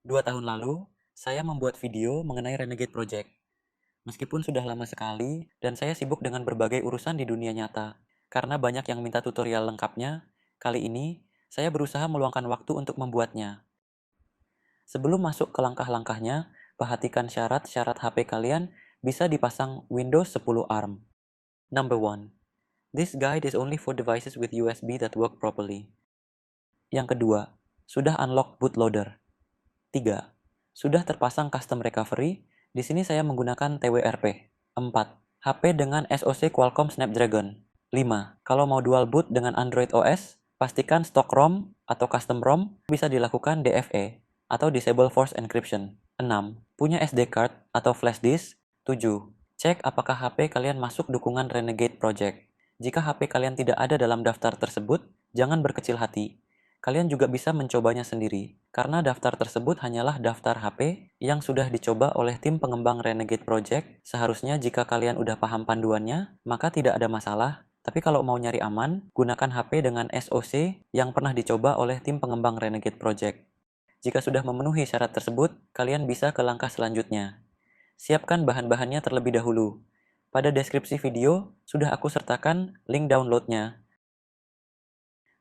2 tahun lalu, saya membuat video mengenai Renegade Project. Meskipun sudah lama sekali, dan saya sibuk dengan berbagai urusan di dunia nyata. Karena banyak yang minta tutorial lengkapnya, kali ini saya berusaha meluangkan waktu untuk membuatnya. Sebelum masuk ke langkah-langkahnya, perhatikan syarat-syarat HP kalian bisa dipasang Windows 10 ARM. Number 1. This guide is only for devices with USB that work properly. Yang kedua, sudah unlock bootloader. 3. Sudah terpasang custom recovery. Di sini saya menggunakan TWRP. 4. HP dengan SoC Qualcomm Snapdragon. 5. Kalau mau dual boot dengan Android OS, pastikan stock ROM atau custom ROM bisa dilakukan DFE atau Disable Force Encryption. 6. Punya SD card atau flash disk. 7. Cek apakah HP kalian masuk dukungan Renegade Project. Jika HP kalian tidak ada dalam daftar tersebut, jangan berkecil hati. Kalian juga bisa mencobanya sendiri, karena daftar tersebut hanyalah daftar HP yang sudah dicoba oleh tim pengembang Renegade Project. Seharusnya jika kalian udah paham panduannya, maka tidak ada masalah. Tapi kalau mau nyari aman, gunakan HP dengan SoC yang pernah dicoba oleh tim pengembang Renegade Project. Jika sudah memenuhi syarat tersebut, kalian bisa ke langkah selanjutnya. Siapkan bahan-bahannya terlebih dahulu. Pada deskripsi video, sudah aku sertakan link downloadnya.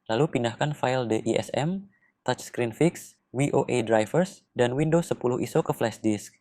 Lalu pindahkan file DISM, touchscreen fix, VOA drivers, dan Windows 10 ISO ke flash disk.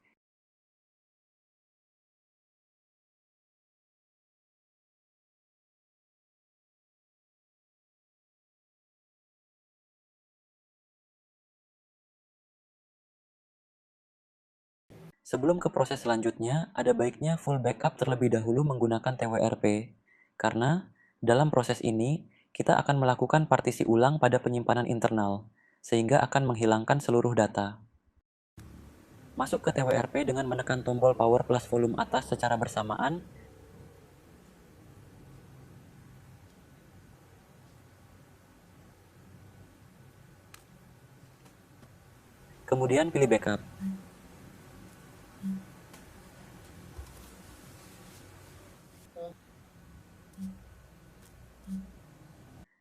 Sebelum ke proses selanjutnya, ada baiknya full backup terlebih dahulu menggunakan TWRP. Karena dalam proses ini, kita akan melakukan partisi ulang pada penyimpanan internal, sehingga akan menghilangkan seluruh data. Masuk ke TWRP dengan menekan tombol power plus volume atas secara bersamaan. Kemudian pilih backup.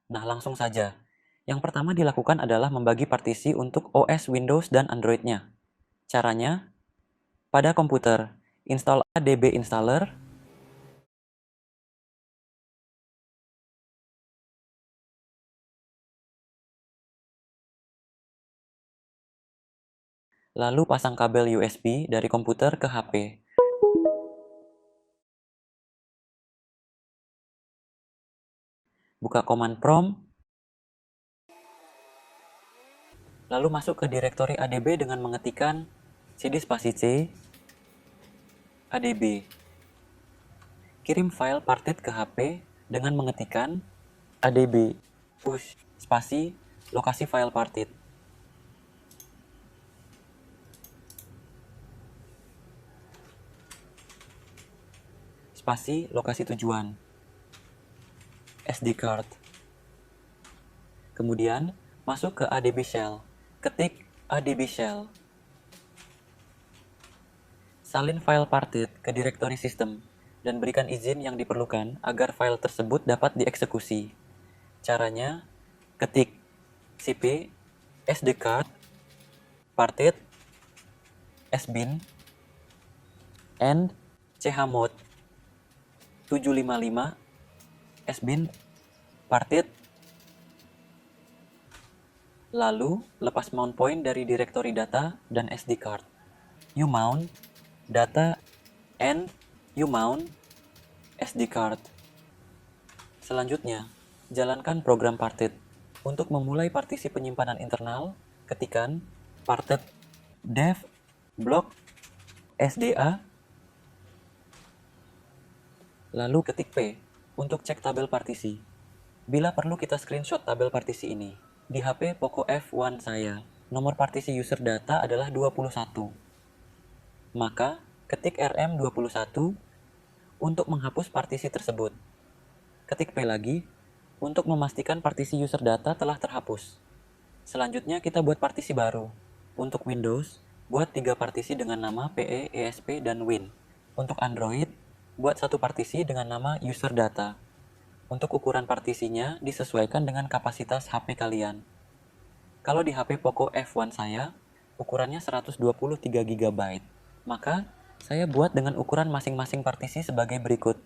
Nah, langsung saja. Yang pertama dilakukan adalah membagi partisi untuk OS Windows dan Android-nya. Caranya, pada komputer, install ADB installer, lalu pasang kabel USB dari komputer ke HP. Buka command prompt, lalu masuk ke direktori ADB dengan mengetikkan cd spasi c ADB. Kirim file parted ke HP dengan mengetikkan ADB push spasi lokasi file parted. Spasi lokasi tujuan. SD card. Kemudian masuk ke ADB shell. Ketik ADB shell. Salin file parted ke direktori sistem dan berikan izin yang diperlukan agar file tersebut dapat dieksekusi. Caranya, ketik cp SD card parted sbin and chmod 755 sbin parted. Lalu, lepas mount point dari direktori data dan SD card. Umount data and umount SD card. Selanjutnya, jalankan program parted. Untuk memulai partisi penyimpanan internal, ketikkan parted dev block SDA, lalu ketik P untuk cek tabel partisi. Bila perlu kita screenshot tabel partisi ini. Di HP Poco F1 saya, nomor partisi user data adalah 21. Maka, ketik RM21 untuk menghapus partisi tersebut. Ketik P lagi untuk memastikan partisi user data telah terhapus. Selanjutnya kita buat partisi baru. Untuk Windows, buat 3 partisi dengan nama PE, ESP, dan Win. Untuk Android, buat 1 partisi dengan nama user data. Untuk ukuran partisinya disesuaikan dengan kapasitas HP kalian. Kalau di HP Poco F1 saya, ukurannya 123 GB. Maka, saya buat dengan ukuran masing-masing partisi sebagai berikut.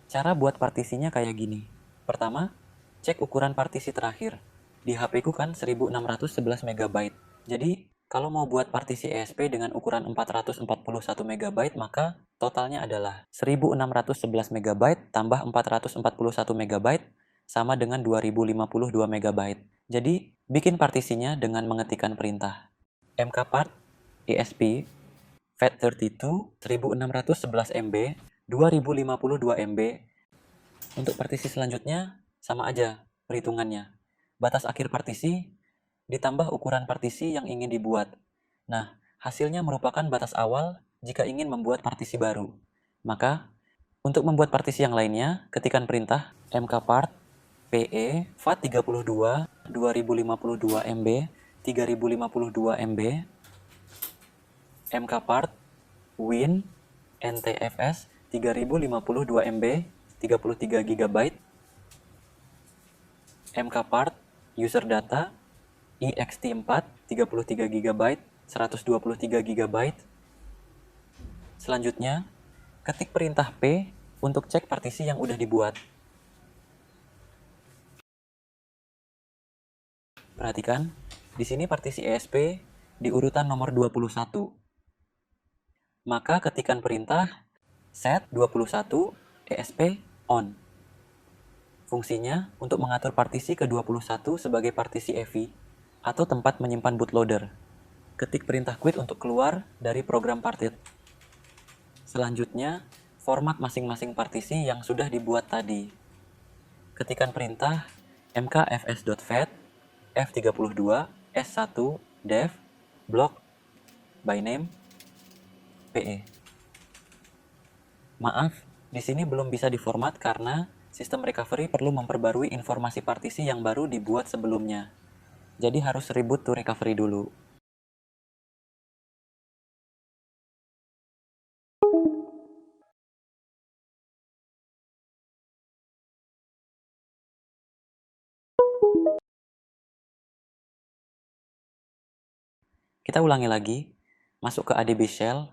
Cara buat partisinya kayak gini. Pertama, cek ukuran partisi terakhir. Di HP ku kan 1611 MB. Jadi, kalau mau buat partisi ESP dengan ukuran 441 MB, maka totalnya adalah 1611 MB tambah 441 MB sama dengan 2052 MB. Jadi, bikin partisinya dengan mengetikkan perintah mkpart esp FAT32 1611 MB 2052 MB. Untuk partisi selanjutnya sama aja perhitungannya. Batas akhir partisi ditambah ukuran partisi yang ingin dibuat. Nah, hasilnya merupakan batas awal jika ingin membuat partisi baru. Maka, untuk membuat partisi yang lainnya, ketikkan perintah mkpart pe FAT32 2052 MB 3052 MB mkpart win ntfs 3052 MB 33 GB mkpart user data ext4 33 GB 123 GB. Selanjutnya, ketik perintah P untuk cek partisi yang udah dibuat. Perhatikan, di sini partisi ESP di urutan nomor 21. Maka ketikkan perintah set 21 ESP on. Fungsinya untuk mengatur partisi ke-21 sebagai partisi EVI atau tempat menyimpan bootloader. Ketik perintah quit untuk keluar dari program parted. Selanjutnya, format masing-masing partisi yang sudah dibuat tadi. Ketikkan perintah mkfs.fat f32 s1 dev block by name pe. Maaf, di sini belum bisa diformat karena sistem recovery perlu memperbarui informasi partisi yang baru dibuat sebelumnya. Jadi harus reboot to recovery dulu. Kita ulangi lagi, masuk ke ADB shell,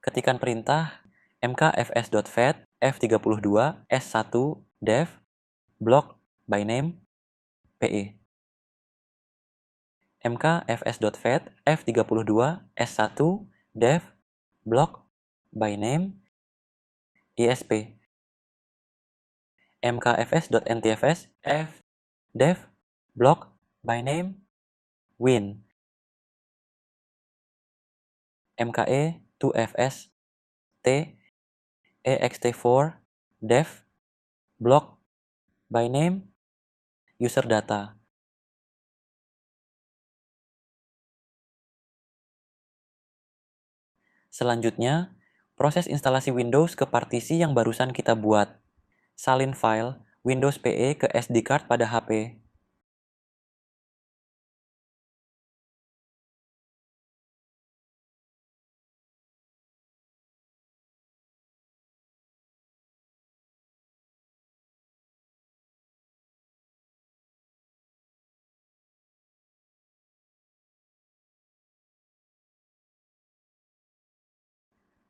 ketikkan perintah mkfs.fat f32 s1 dev block by name pe. mkfs.fat f32 s1 dev block by name isp. mkfs.ntfs f dev block by name win. mke 2fs t ext4 dev block by name user data. Selanjutnya, proses instalasi Windows ke partisi yang barusan kita buat. Salin file Windows PE ke SD card pada HP.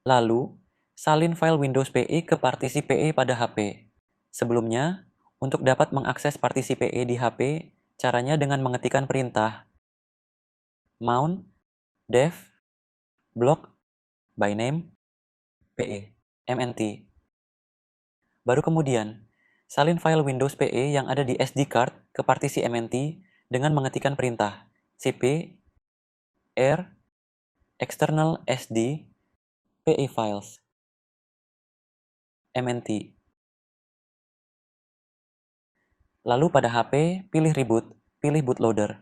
Lalu, salin file Windows PE ke partisi PE pada HP. Sebelumnya, untuk dapat mengakses partisi PE di HP, caranya dengan mengetikkan perintah mount dev block by name PE mnt. Baru kemudian, salin file Windows PE yang ada di SD card ke partisi mnt dengan mengetikkan perintah cp r external sd PE files mnt. Lalu pada HP, pilih reboot, pilih bootloader.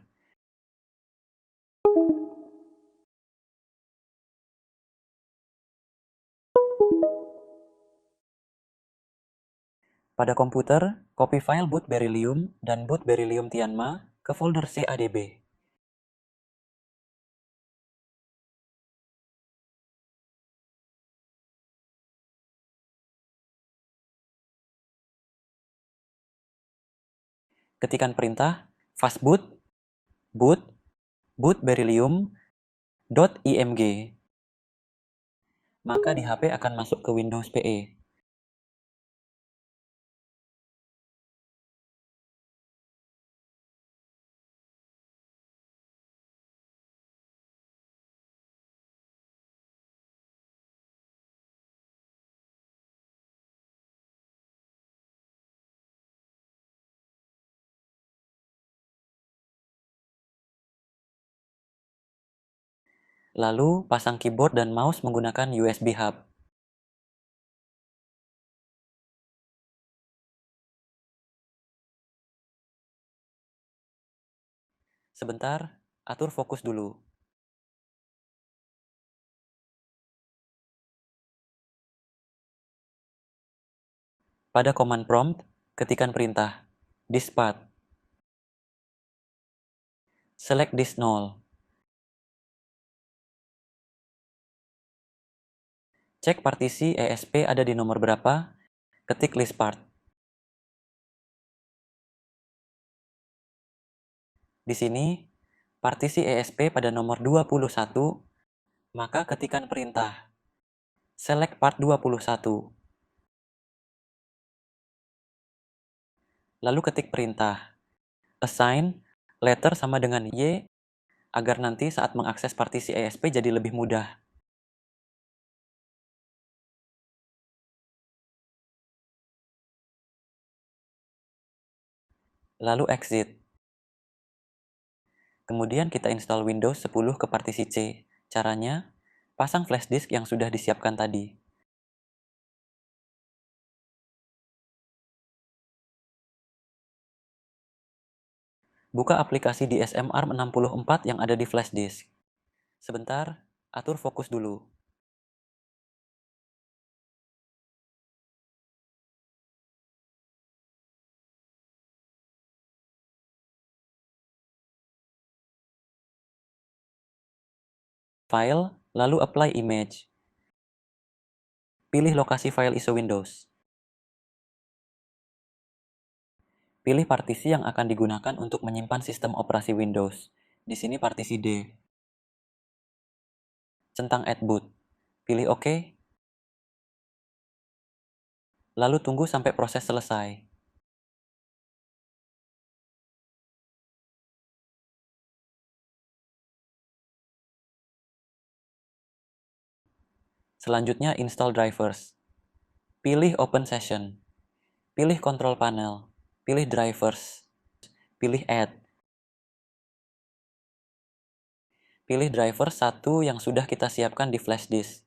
Pada komputer, copy file boot Beryllium dan boot Beryllium Tianma ke folder CADB. Ketikan perintah fastboot boot beryllium.img. Maka di HP akan masuk ke Windows PE. Lalu pasang keyboard dan mouse menggunakan USB hub. Sebentar, atur fokus dulu. Pada command prompt, ketikan perintah diskpart. Select disk 0. Cek partisi ESP ada di nomor berapa, ketik list part. Di sini, partisi ESP pada nomor 21, maka ketikan perintah select part 21. Lalu ketik perintah assign letter sama dengan Y agar nanti saat mengakses partisi ESP jadi lebih mudah. Lalu exit. Kemudian kita install Windows 10 ke partisi C. Caranya, pasang flash disk yang sudah disiapkan tadi. Buka aplikasi di SMR64 yang ada di flash disk. Sebentar, atur fokus dulu. File, lalu apply image. Pilih lokasi file ISO Windows. Pilih partisi yang akan digunakan untuk menyimpan sistem operasi Windows. Di sini partisi D. Centang add boot. Pilih OK. Lalu tunggu sampai proses selesai. Selanjutnya install drivers. Pilih Open Session. Pilih Control Panel. Pilih Drivers. Pilih Add. Pilih driver 1 yang sudah kita siapkan di flash disk.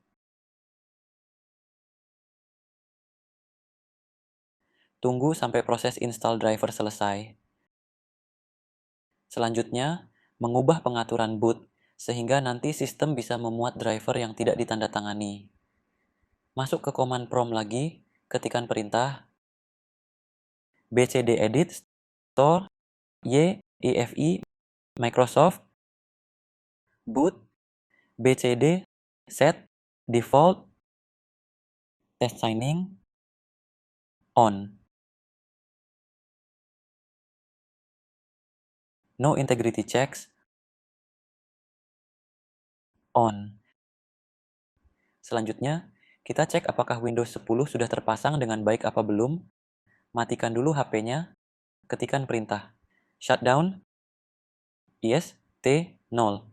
Tunggu sampai proses install driver selesai. Selanjutnya, mengubah pengaturan boot sehingga nanti sistem bisa memuat driver yang tidak ditandatangani. Masuk ke command prompt lagi, ketikan perintah bcdedit store yefi Microsoft boot bcd set default test signing on. No integrity checks on. Selanjutnya, kita cek apakah Windows 10 sudah terpasang dengan baik apa belum. Matikan dulu HP-nya, ketikan perintah shutdown IST0.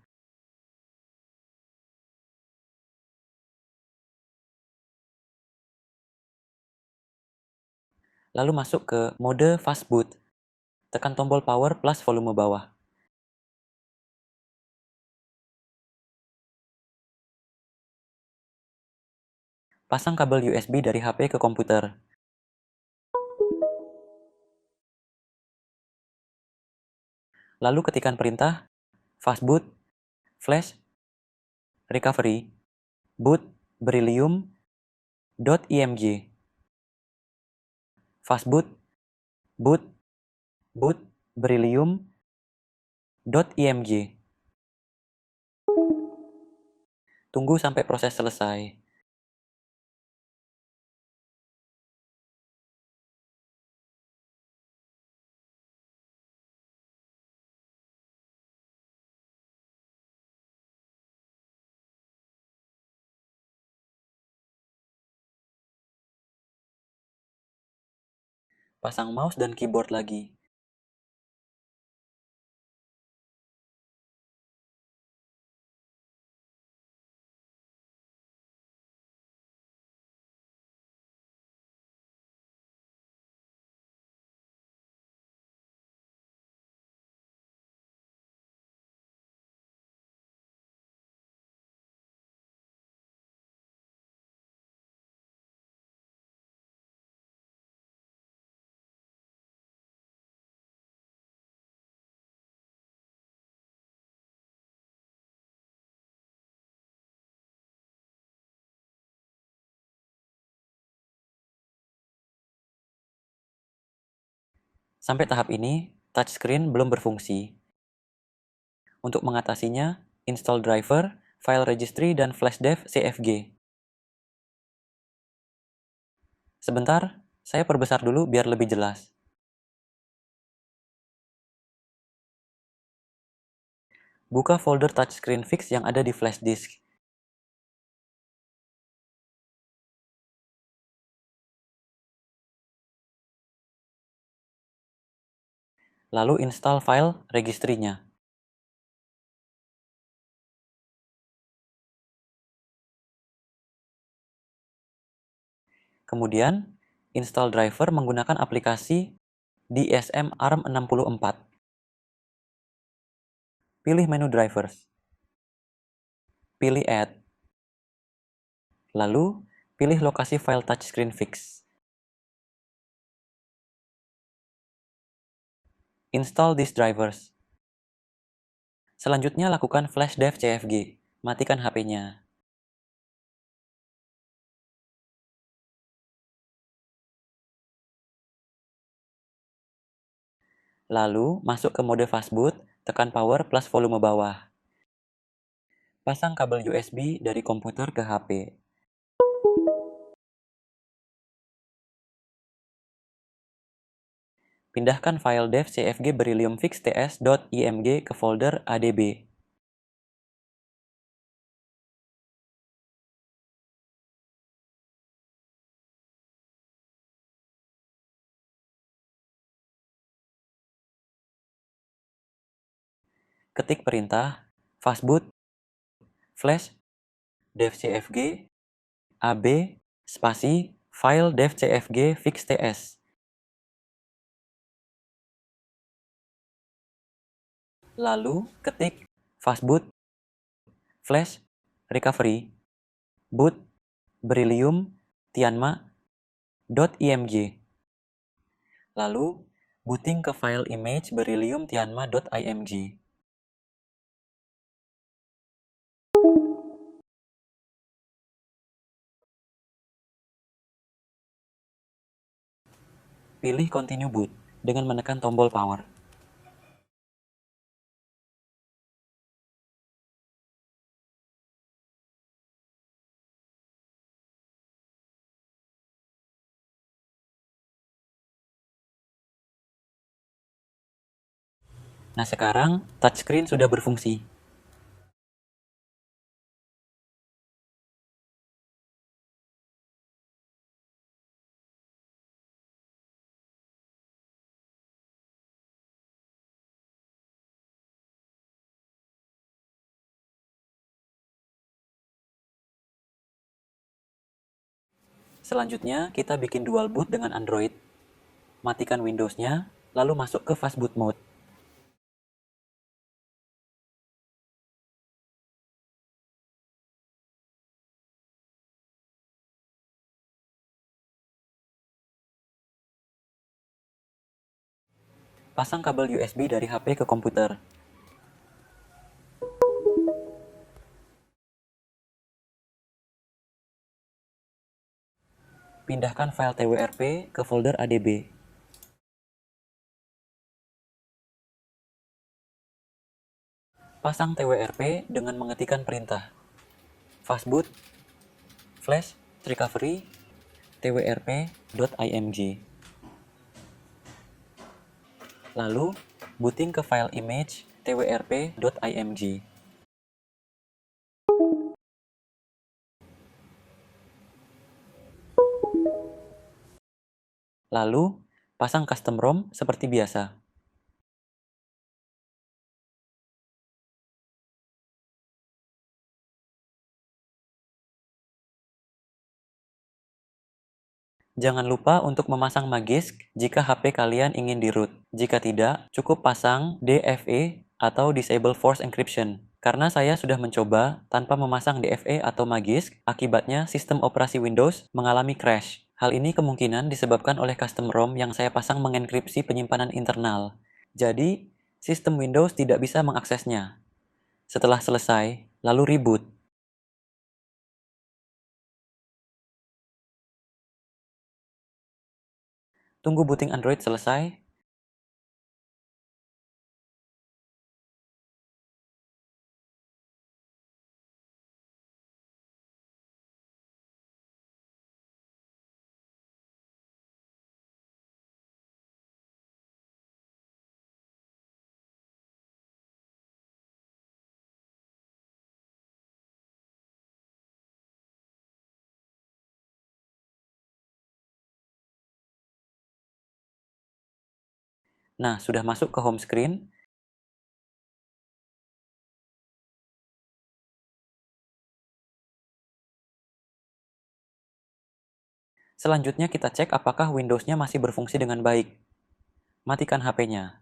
Lalu masuk ke mode fast boot. Tekan tombol power plus volume bawah. Pasang kabel USB dari HP ke komputer. Lalu ketikan perintah fastboot flash recovery boot beryllium.img. Fastboot boot beryllium.img. Tunggu sampai proses selesai. Pasang mouse dan keyboard lagi. Sampai tahap ini, touchscreen belum berfungsi. Untuk mengatasinya, install driver, file registry, dan flashdev CFG. Sebentar, saya perbesar dulu biar lebih jelas. Buka folder touchscreen fix yang ada di flash disk. Lalu install file registry-nya. Kemudian, install driver menggunakan aplikasi DSM ARM64. Pilih menu drivers. Pilih add. Lalu, pilih lokasi file touchscreen fix. Install these drivers. Selanjutnya lakukan flashdev CFG. Matikan HP-nya. Lalu, masuk ke mode fastboot, tekan power plus volume bawah. Pasang kabel USB dari komputer ke HP. Pindahkan file dev cfg beryllium fix ts.img ke folder adb. Ketik perintah fastboot flash dev cfg ab spasi file dev cfg fix ts. Lalu ketik fastboot flash recovery boot beryllium tianma.img. Lalu booting ke file image beryllium tianma.img. Pilih continue boot dengan menekan tombol power. Nah sekarang touchscreen sudah berfungsi. Selanjutnya kita bikin dual boot dengan Android. Matikan Windows-nya, lalu masuk ke fastboot mode. Pasang kabel USB dari HP ke komputer. Pindahkan file twrp ke folder adb. Pasang twrp dengan mengetikkan perintah fastboot flash recovery twrp.img. Lalu booting ke file image twrp.img. Lalu pasang custom ROM seperti biasa. Jangan lupa untuk memasang Magisk jika HP kalian ingin di-root. Jika tidak, cukup pasang DFE atau Disable Force Encryption. Karena saya sudah mencoba tanpa memasang DFE atau Magisk, akibatnya sistem operasi Windows mengalami crash. Hal ini kemungkinan disebabkan oleh custom ROM yang saya pasang mengenkripsi penyimpanan internal. Jadi, sistem Windows tidak bisa mengaksesnya. Setelah selesai, lalu reboot. Tunggu booting Android selesai. Nah, sudah masuk ke home screen. Selanjutnya kita cek apakah Windows-nya masih berfungsi dengan baik. Matikan HP-nya.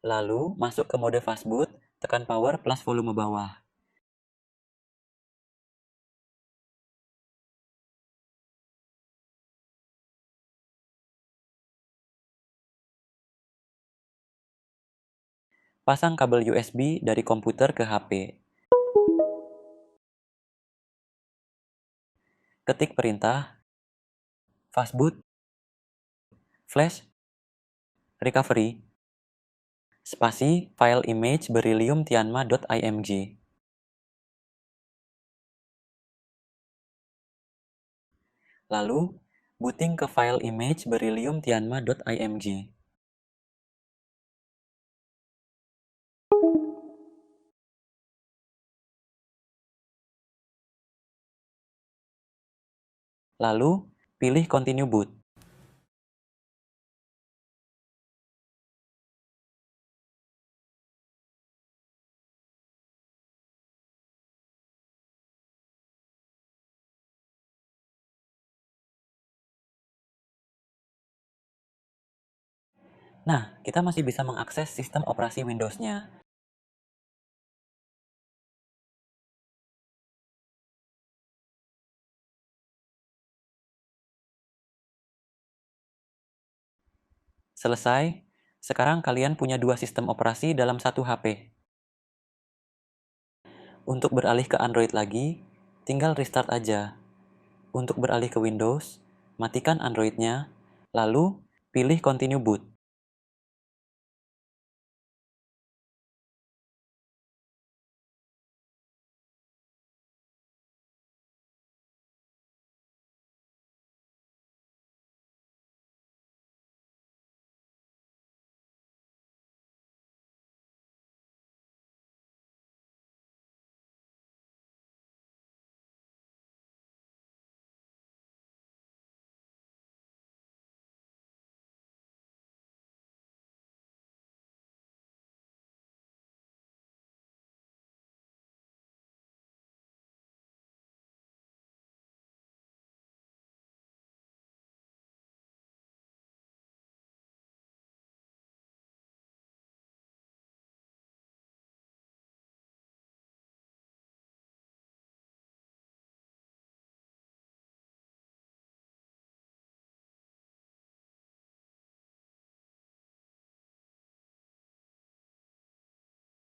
Lalu, masuk ke mode fastboot, tekan power plus volume bawah. Pasang kabel USB dari komputer ke HP. Ketik perintah fastboot flash recovery spasi file image beryllium-tianma.img. Lalu, booting ke file image beryllium-tianma.img. Lalu, pilih continue boot. Nah, kita masih bisa mengakses sistem operasi Windows-nya. Selesai, sekarang kalian punya dua sistem operasi dalam satu HP. Untuk beralih ke Android lagi, tinggal restart aja. Untuk beralih ke Windows, matikan Android-nya, lalu pilih continue boot.